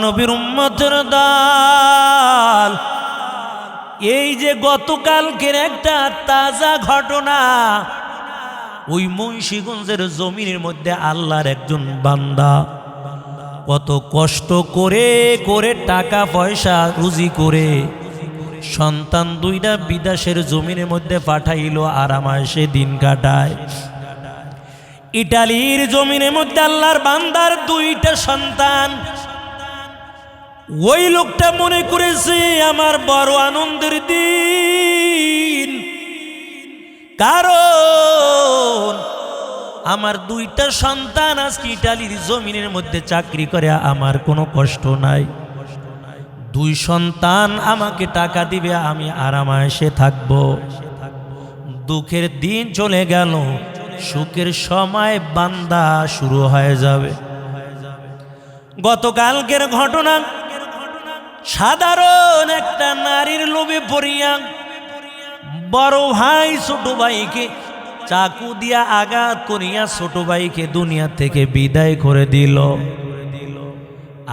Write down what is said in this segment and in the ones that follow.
নবীর উম্মতের দল, এই যে গতকালকের একটা তাজা ঘটনা, ওই মুন্সিগঞ্জের জমিনের মধ্যে আল্লাহর একজন বান্দা কত কষ্ট করে করে টাকা পয়সা রুজি করে সন্তান দুইটা বিদেশের জমিনের মধ্যে পাঠাইল, আরামাসে দিন কাটায়। ইটালির জমিনের মধ্যে আল্লাহর বান্দার দুইটা সন্তান। ওই লোকটা মনে করেছে আমার বড় আনন্দের দিন, কারণ আমার দুইটা সন্তান আজকে ইটালির জমিনের মধ্যে চাকরি করে, আমার কোনো কষ্ট নাই। দুই সন্তান আমাকে টাকা দিবে, আমি আরামাসে থাকব। দুঃখের দিন চলে গেল, সুখের সময় বান্দা শুরু হয়ে যাবে। গতকালকের ঘটনা, সাধারণ একটা নারীর লোভে পড়িয়া বড় ভাই ছোট ভাইকে চাকু দিয়া আঘাত করিয়া ছোট ভাইকে দুনিয়া থেকে বিদায় করে দিল।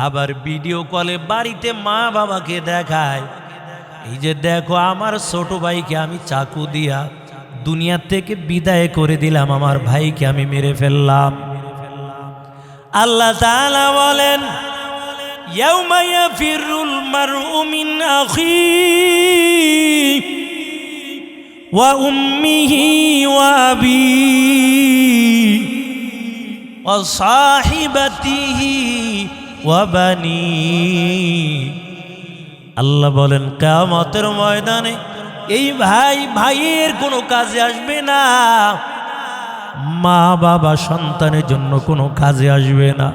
আবার ভিডিও কলে বাড়িতে মা বাবাকে দেখায়, এই যে দেখো আমার ছোট ভাইকে আমি চাকু দিয়া দুনিয়া থেকে বিদায় করে দিলাম, আমার ভাইকে আমি মেরে ফেললাম। আল্লাহ তাআলা বলেন, ইয়াউমা ইয়াফিরুল মারউ মিন আখিহি ওয়া উম্মিহি ওয়া আবিহি ওয়া সাহিবাতিহি ওয়া বানিহি। আল্লাহ বলেন, কিয়ামতের ময়দানে এই ভাই ভাইয়ের কোনো কাজে আসবে না, মা বাবা সন্তানের জন্য কোনো কাজে আসবে না।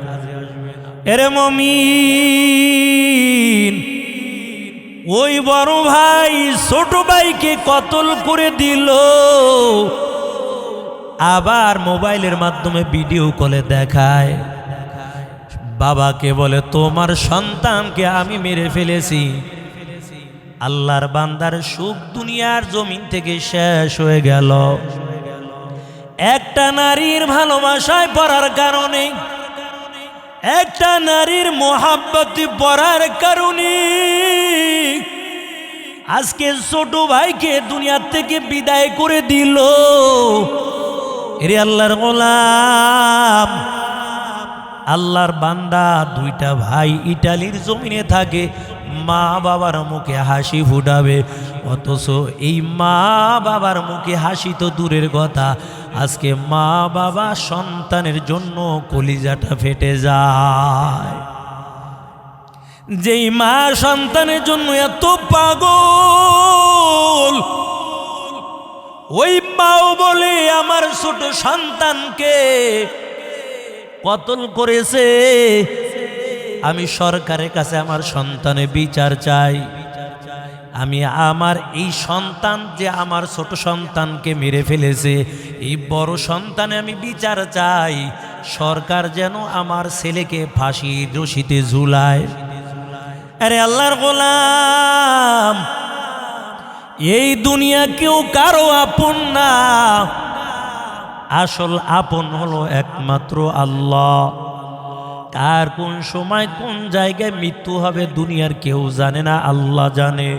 এরে মুমিন, ওই বড় ভাই ছোট ভাইকে কতল করে দিল, আবার মোবাইলের মাধ্যমে ভিডিও কলে দেখায়, বাবাকে বলে তোমার সন্তানকে আমি মেরে ফেলেছি। আল্লাহর বান্দার সুখ দুনিয়ার জমিন থেকে শেষ হয়ে গেল। একটা নারীর ভালোবাসায় পড়ার কারণে, একটা নারীর মোহাব্বতে পড়ার কারণে আজকে ছোট ভাইকে দুনিয়া থেকে বিদায় করে দিল। এরে আল্লাহর গোলাম, আল্লাহর বান্দা দুইটা ভাই ইটালির জমিনে থাকে, মা বাবার মুখে হাসি ফুটাবে, অথচ এই মা বাবার মুখে হাসি তো দূরের কথা, আজকে মা বাবা সন্তানের জন্য কলিজাটা ফেটে যায়। যেই মা সন্তানের জন্য এত পাগল, ওই মাও বলে আমার ছোট সন্তানকে কতল করেছে, আমি সরকারের কাছে আমার সন্তানের বিচার চাই। আমি আমার এই সন্তান যে আমার ছোট সন্তানকে মেরে ফেলেছে, এই বড় সন্তানে আমি বিচার চাই। সরকার যেন আমার ছেলেকে ফাঁসির রশিতে ঝুলায়। আরে আল্লাহর গোলাম, এই দুনিয়া কেউ কারো আপন না, আসল আপন হলো একমাত্র আল্লাহ। কার কোন সময় কোন জায়গায় মৃত্যু হবে দুনিয়ার কেউ জানে না, আল্লাহ জানে।